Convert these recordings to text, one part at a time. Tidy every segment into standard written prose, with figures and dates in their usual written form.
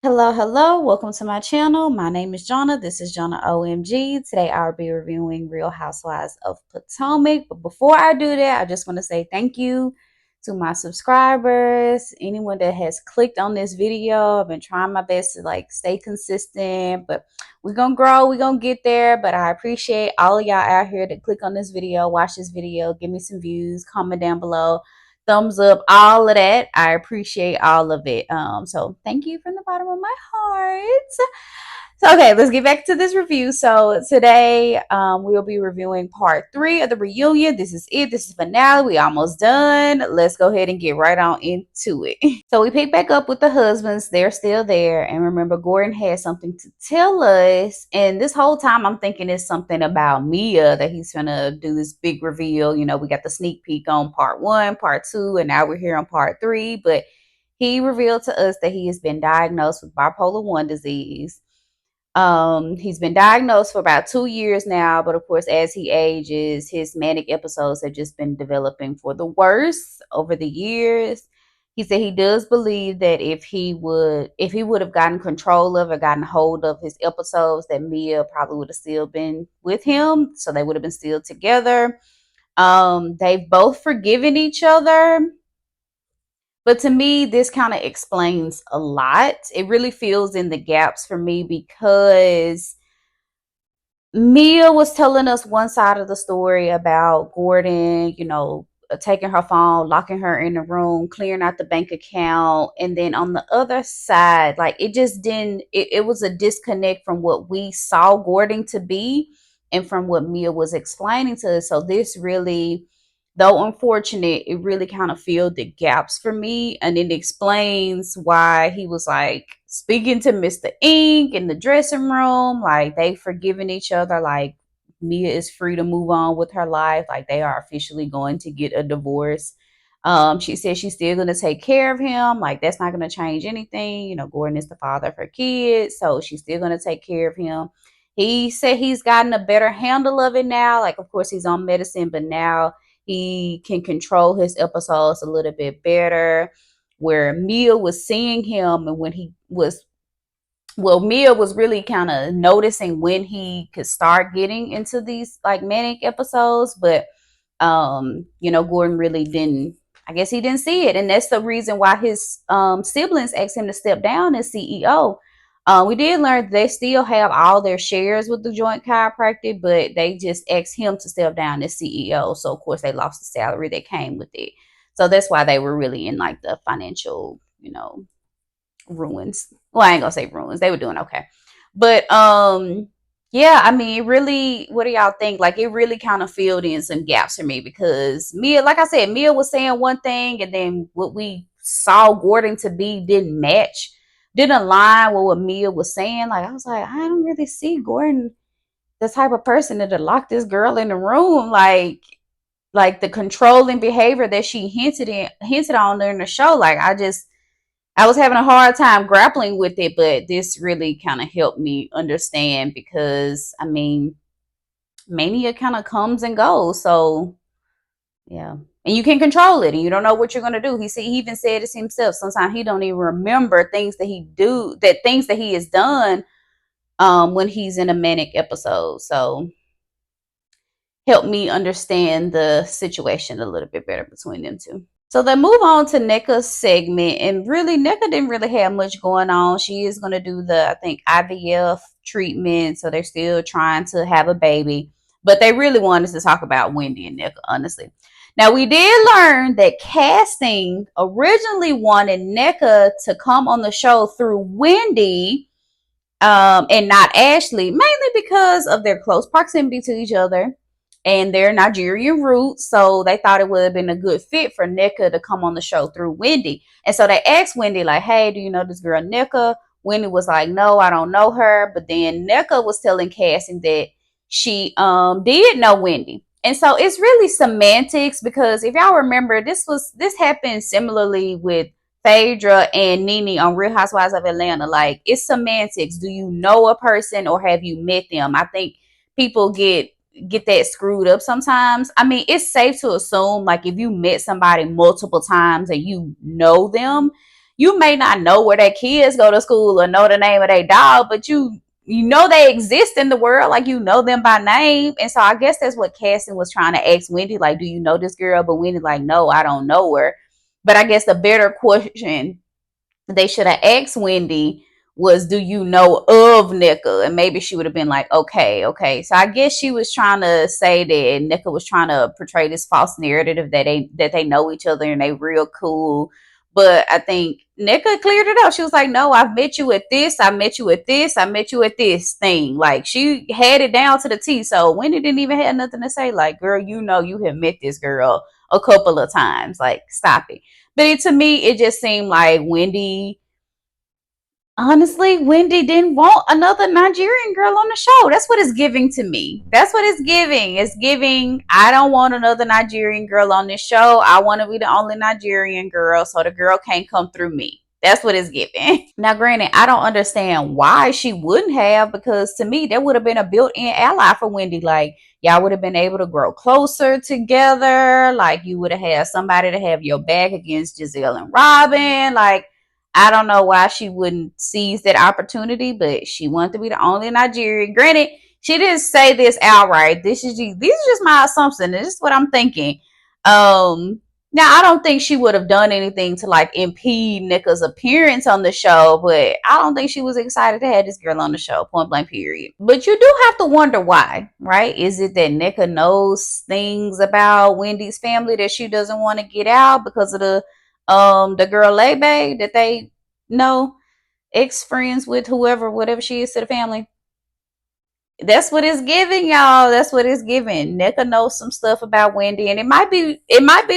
Hello, welcome to my channel. My name is Jonna. This is Jonna OMG. Today I'll be reviewing Real Housewives of Potomac. But before I do that, I just want to say thank you to my subscribers, anyone that has clicked on this video. I've been trying my best to stay consistent, but we're gonna grow, we're gonna get there. But I appreciate all of y'all out here that click on this video, watch this video, give me some views, comment down below, thumbs up, all of that. I appreciate all of it. So thank you from the bottom of my heart. So okay, let's get back to this review. So today we'll be reviewing part 3 of the reunion. This is it. This is finale. We almost done. Let's go ahead and get right on into it. So we pick back up with the husbands. They're still there. And remember, Gordon had something to tell us. And this whole time I'm thinking it's something about Mia that he's gonna do this big reveal. You know, we got the sneak peek on part 1, part 2, and now we're here on part 3. But he revealed to us that he has been diagnosed with bipolar 1 disease. He's been diagnosed for about 2 years now, but of course, as he ages, his manic episodes have just been developing for the worse over the years. He said he does believe that if he would have gotten control of or gotten hold of his episodes, that Mia probably would have still been with him, so they would have been still together. They've both forgiven each other. But to me, this kind of explains a lot. It really fills in the gaps for me because Mia was telling us one side of the story about Gordon, taking her phone, locking her in the room, clearing out the bank account. And then on the other side, like it just didn't, it was a disconnect from what we saw Gordon to be and from what Mia was explaining to us. So this really, though unfortunate, it really kind of filled the gaps for me. And it explains why he was like speaking to Mr. Ink in the dressing room. Like they've forgiven each other. Like Mia is free to move on with her life. Like they are officially going to get a divorce. She said she's still going to take care of him. Like that's not going to change anything. You know, Gordon is the father of her kids. So she's still going to take care of him. He said he's gotten a better handle of it now. Like, of course, he's on medicine, but now he can control his episodes a little bit better. Where Mia was seeing him, and when he was, well, Mia was really kind of noticing when he could start getting into these like manic episodes, but Gordon really didn't. I guess he didn't see it, and that's the reason why his siblings asked him to step down as CEO. We did learn they still have all their shares with the joint chiropractic, but they just asked him to step down as CEO. So of course they lost the salary that came with it. So that's why they were really in like the financial, ruins. Well, I ain't gonna say ruins. They were doing okay. But yeah, I mean, really, what do y'all think? Like, it really kind of filled in some gaps for me because Mia, like I said, Mia was saying one thing, and then what we saw Gordon to be didn't align with what Mia was saying. Like, I was like, I don't really see Gordon the type of person that'll lock this girl in the room. Like the controlling behavior that she hinted on during the show. Like, I was having a hard time grappling with it, but this really kind of helped me understand because I mean, mania kind of comes and goes. So yeah, and you can control it, and you don't know what you're gonna do. He even said it himself. Sometimes he don't even remember things that he has done when he's in a manic episode. So help me understand the situation a little bit better between them two. So they move on to Nneka's segment, and really, Nneka didn't really have much going on. She is going to do I think, IVF treatment, so they're still trying to have a baby. But they really wanted to talk about Wendy and Nneka, honestly. Now, we did learn that casting originally wanted Nneka to come on the show through Wendy and not Ashley, mainly because of their close proximity to each other and their Nigerian roots. So they thought it would have been a good fit for Nneka to come on the show through Wendy. And so they asked Wendy, like, hey, do you know this girl Nneka? Wendy was like, no, I don't know her. But then Nneka was telling Cassie that she did know Wendy. And so it's really semantics because if y'all remember, this happened similarly with Phaedra and Nene on Real Housewives of Atlanta. Like, it's semantics. Do you know a person or have you met them? I think people get that screwed up sometimes. I mean, it's safe to assume like if you met somebody multiple times and you know them, you may not know where their kids go to school or know the name of their dog, but you know they exist in the world, like you know them by name. And so I guess that's what Cassie was trying to ask Wendy, like, do you know this girl? But Wendy like, no, I don't know her. But I guess the better question they should have asked Wendy was, do you know of Nneka? And maybe she would have been like, okay, okay. So I guess she was trying to say that Nneka was trying to portray this false narrative that they know each other and they real cool. But I think Nneka cleared it up. She was like, no, I've met you at this, I met you at this, I met you at this thing. Like she had it down to the T. So Wendy didn't even have nothing to say. Like, girl, you know you have met this girl a couple of times. Like, stop it. But to me, it just seemed like Wendy didn't want another Nigerian girl on the show. That's what it's giving to me. That's what it's giving. It's giving, I don't want another Nigerian girl on this show. I want to be the only Nigerian girl, so the girl can't come through me. That's what it's giving. Now, granted, I don't understand why she wouldn't have, because to me, that would have been a built-in ally for Wendy. Like, y'all would have been able to grow closer together. Like, you would have had somebody to have your back against Giselle and Robin. Like, I don't know why she wouldn't seize that opportunity, but she wanted to be the only Nigerian. Granted, she didn't say this outright. These are just my assumption. This is what I'm thinking. Now I don't think she would have done anything to like impede Nneka's appearance on the show, but I don't think she was excited to have this girl on the show, point blank period. But you do have to wonder why, right? Is it that Nneka knows things about Wendy's family that she doesn't want to get out because of the girl Lebe that they know, ex friends with whoever, whatever she is to the family? That's what it's giving, y'all. That's what it's giving. Nneka knows some stuff about Wendy, and it might be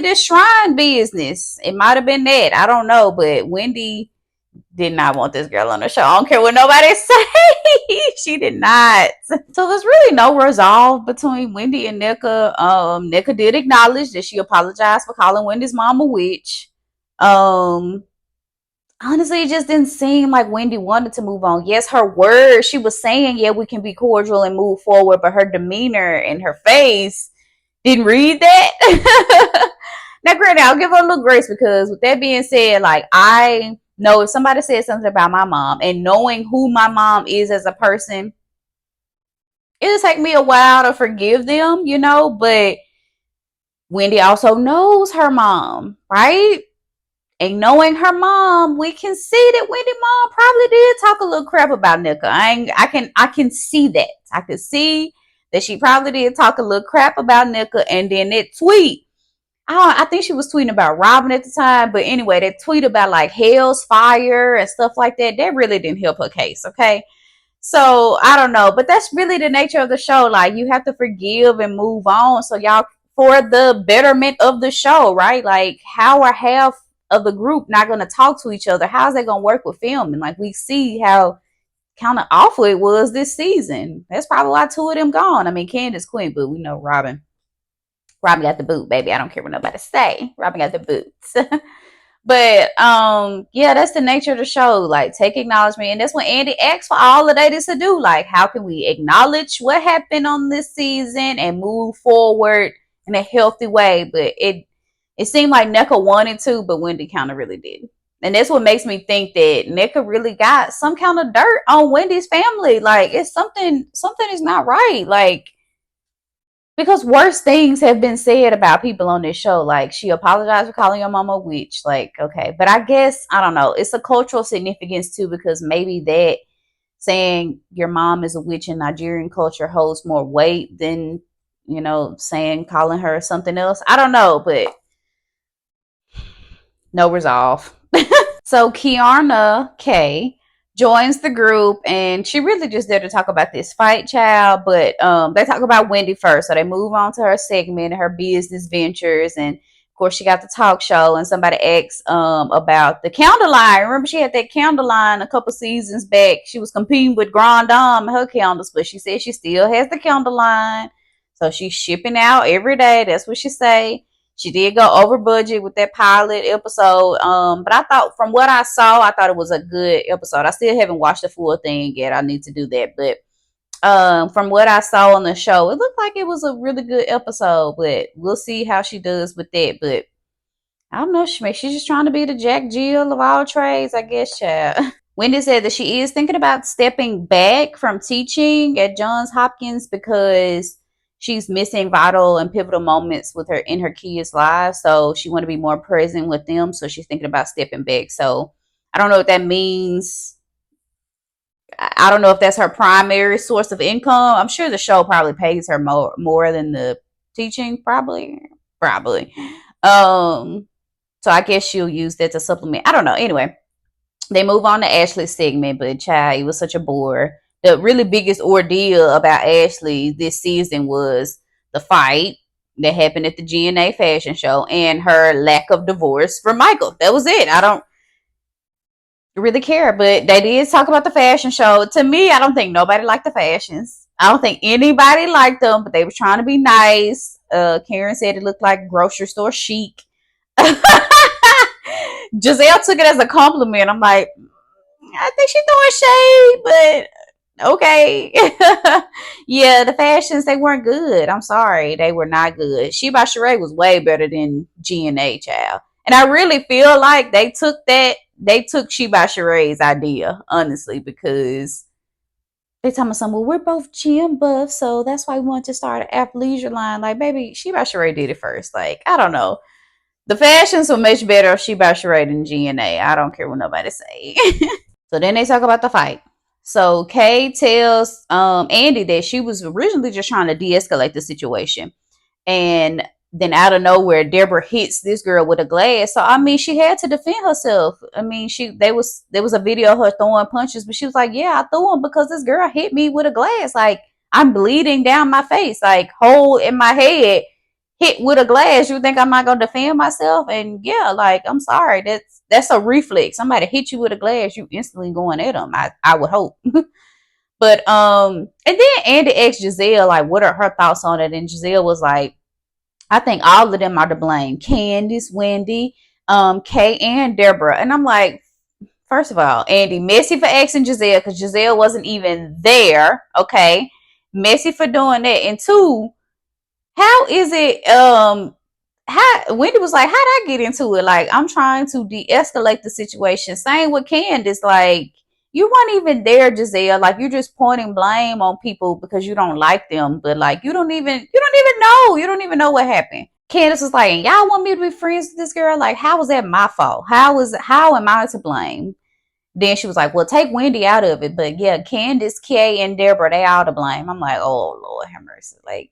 this shrine business. It might have been that. I don't know, but Wendy did not want this girl on the show. I don't care what nobody say. She did not. So there's really no resolve between Wendy and Nneka. Nneka did acknowledge that she apologized for calling Wendy's mom a witch. Um, Honestly, it just didn't seem like Wendy wanted to move on. Yes, her words, she was saying, yeah, we can be cordial and move forward, but her demeanor and her face didn't read that. Now, granted, I'll give her a little grace because with that being said, like, I know if somebody said something about my mom and knowing who my mom is as a person, it'll take me a while to forgive them, but Wendy also knows her mom, right? And knowing her mom, we can see that Wendy mom probably did talk a little crap about Nneka. I can see that. I could see that she probably did talk a little crap about Nneka. And then that tweet, I think she was tweeting about Robin at the time. But anyway, that tweet about like hell's fire and stuff like that, that really didn't help her case. Okay. So I don't know, but that's really the nature of the show. Like you have to forgive and move on. So y'all, for the betterment of the show, right? Like how are half of the group not going to talk to each other? How's that going to work with filming? Like we see how kind of awful it was this season. That's probably why two of them gone. I mean, Candace queen, but we know Robin. Robin got the boot, baby. I don't care what nobody say. Robin got the boots. But yeah, that's the nature of the show. Like, take acknowledgement, and that's what Andy asked for all the ladies to do. Like, how can we acknowledge what happened on this season and move forward in a healthy way? But it seemed like Nneka wanted to, but Wendy kind of really did. And that's what makes me think that Nneka really got some kind of dirt on Wendy's family. Like, it's something is not right. Like, because worse things have been said about people on this show. Like, she apologized for calling your mama a witch. Like, okay. But I guess, I don't know. It's a cultural significance too, because maybe that saying your mom is a witch in Nigerian culture holds more weight than, saying calling her something else. I don't know, but no resolve. So Kiana K joins the group, and she really just there to talk about this fight, child. But they talk about Wendy first, so they move on to her segment, her business ventures, and of course she got the talk show. And somebody asked about the candle line. Remember, she had that candle line a couple seasons back. She was competing with Grand Dame and her candles, but she said she still has the candle line, so she's shipping out every day. That's what she say. She did go over budget with that pilot episode. But I thought, from what I saw, I thought it was a good episode. I still haven't watched the full thing yet. I need to do that. But from what I saw on the show, it looked like it was a really good episode. But we'll see how she does with that. But I don't know. She's just trying to be the Jack Jill of all trades, I guess, child. Wendy said that she is thinking about stepping back from teaching at Johns Hopkins because she's missing vital and pivotal moments with her in her kids' lives. So she want to be more present with them. So she's thinking about stepping back. So I don't know what that means. I don't know if that's her primary source of income. I'm sure the show probably pays her more than the teaching, probably. So I guess she'll use that to supplement. I don't know. Anyway, they move on to Ashley's segment, but child, it was such a bore. The really biggest ordeal about Ashley this season was the fight that happened at the GNA fashion show and her lack of divorce from Michael. That was it. I don't really care, but they did talk about the fashion show. To me, I don't think nobody liked the fashions. I don't think anybody liked them, but they were trying to be nice. Karen said it looked like grocery store chic. Giselle took it as a compliment. I'm like, I think she's throwing shade, but okay. Yeah, the fashions, they weren't good. I'm sorry. They were not good. She by Sheree was way better than GNA, child. And I really feel like they took She by Sheree's idea, honestly, because they tell me something, well, we're both gym buffs, so that's why we want to start an athleisure line. Like, baby, She by Sheree did it first. Like, I don't know. The fashions were much better if She by Sheree than GNA. I don't care what nobody say. So then they talk about the fight. So Kay tells Andy that she was originally just trying to de-escalate the situation. And then out of nowhere, Deborah hits this girl with a glass. So I mean, she had to defend herself. I mean, there was a video of her throwing punches, but she was like, "Yeah, I threw them because this girl hit me with a glass. Like I'm bleeding down my face, like hole in my head, hit with a glass. You think I'm not gonna defend myself?" And yeah, like I'm sorry, that's a reflex. Somebody hit you with a glass, you instantly going at them. I would hope. But and then Andy asked Giselle like, what are her thoughts on it? And Giselle was like, I think all of them are to blame. Candace, Wendy, Kay, and Deborah. And I'm like, first of all, Andy, messy for asking Giselle because Giselle wasn't even there. Okay. Messy for doing that. And two, how is it how Wendy was like, how'd I get into it? Like, I'm trying to de-escalate the situation. Same with Candace, like, you weren't even there, Giselle. Like, you're just pointing blame on people because you don't like them, but like, you don't even know what happened. Candace was like, y'all want me to be friends with this girl? Like, how was that my fault? How am I to blame? Then she was like, well, take Wendy out of it. But yeah, Candace, Kay, and Deborah, they all to blame. I'm like, oh, Lord have mercy. Like,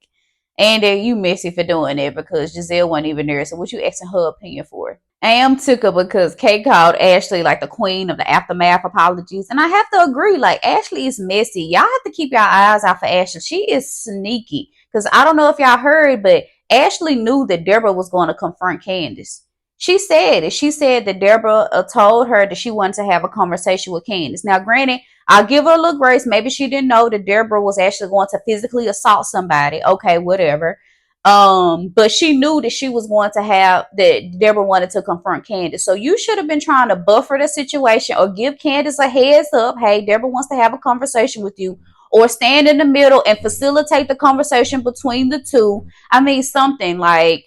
and you messy for doing it because Giselle wasn't even there. So what you asking her opinion for? I am tickled because Kay called Ashley like the queen of the aftermath apologies. And I have to agree, like Ashley is messy. Y'all have to keep your eyes out for Ashley. She is sneaky. Because I don't know if y'all heard, but Ashley knew that Deborah was going to confront Candace. She said it. She said that Deborah told her that she wanted to have a conversation with Candace. Now, granted, I'll give her a little grace. Maybe she didn't know that Deborah was actually going to physically assault somebody. Okay, whatever. But she knew that she was going to have that Deborah wanted to confront Candace. So you should have been trying to buffer the situation or give Candace a heads up. Hey, Deborah wants to have a conversation with you, or stand in the middle and facilitate the conversation between the two. I mean, something like,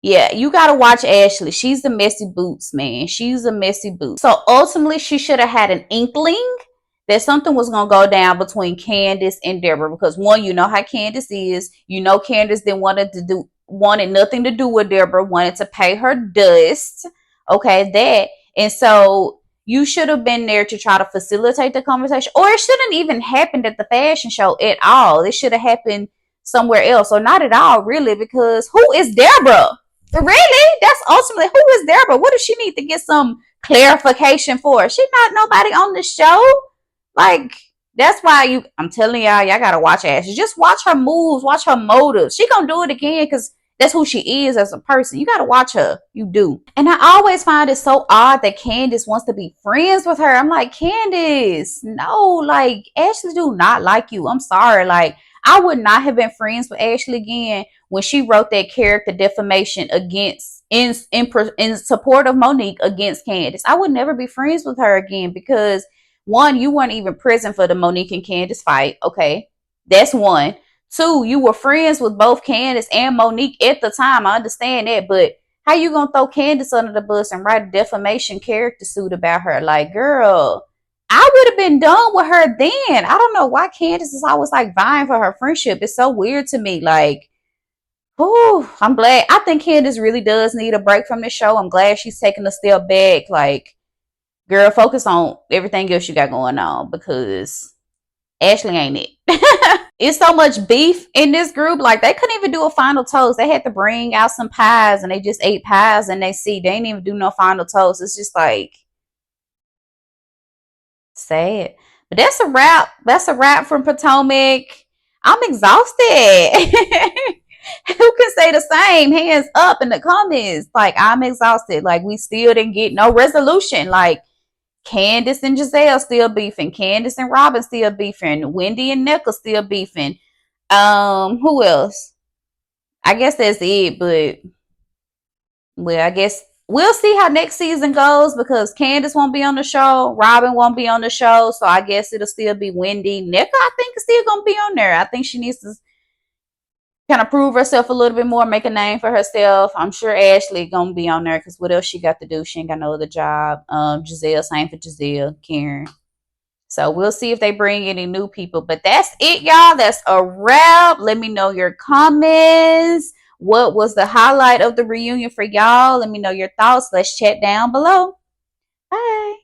yeah, you gotta watch Ashley. She's a messy boots, man. She's a messy boot. So ultimately, she should have had an inkling that something was gonna go down between Candace and Deborah. Because one, you know how Candace is. You know Candace didn't wanted nothing to do with Deborah. Wanted to pay her dust. Okay, that. And so you should have been there to try to facilitate the conversation, or it shouldn't even happened at the fashion show at all. It should have happened somewhere else, or not at all, really. Because who is Deborah? Really? That's ultimately who is Deborah? What does she need to get some clarification for? She not nobody on the show. Like, that's why I'm telling y'all gotta watch Ashley. Just watch her moves, watch her motives. She gonna do it again because that's who she is as a person. You gotta watch her. You do. And I always find it so odd that Candace wants to be friends with her. I'm like, Candace, no, like Ashley do not like you. I'm sorry. Like, I would not have been friends with Ashley again when she wrote that character defamation against in support of Monique against Candace. I would never be friends with her again because one, you weren't even present for the Monique and Candace fight. Okay, that's one. Two, you were friends with both Candace and Monique at the time. I understand that, but How you gonna throw Candace under the bus and write a defamation character suit about her? Like, girl, I would have been done with her then. I don't know why Candace is always like vying for her friendship. It's so weird to me. Like, whew, I'm glad. I think Candace really does need a break from the show. I'm glad she's taking a step back. Like, girl, focus on everything else you got going on because Ashley ain't it. It's so much beef in this group. Like they couldn't even do a final toast. They had to bring out some pies and they just ate pies and they didn't even do no final toast. It's just like sad. But that's a wrap. That's a wrap from Potomac. I'm exhausted. Who can say the same? Hands up in the comments. Like I'm exhausted. Like we still didn't get no resolution. Like Candace and Giselle still beefing. Candace and Robin still beefing. Wendy and Nneka still beefing. Who else? I guess that's it, but well, I guess we'll see how next season goes because Candace won't be on the show, Robin won't be on the show, so I guess it'll still be Wendy. Nneka, I think, is still gonna be on there. I think she needs to kind of prove herself a little bit more, make a name for herself. I'm sure Ashley gonna be on there because what else she got to do? She ain't got no other job. Giselle, same for Giselle, Karen. So we'll see if they bring any new people. But that's it, y'all. That's a wrap. Let me know your comments. What was the highlight of the reunion for y'all? Let me know your thoughts. Let's chat down below. Bye.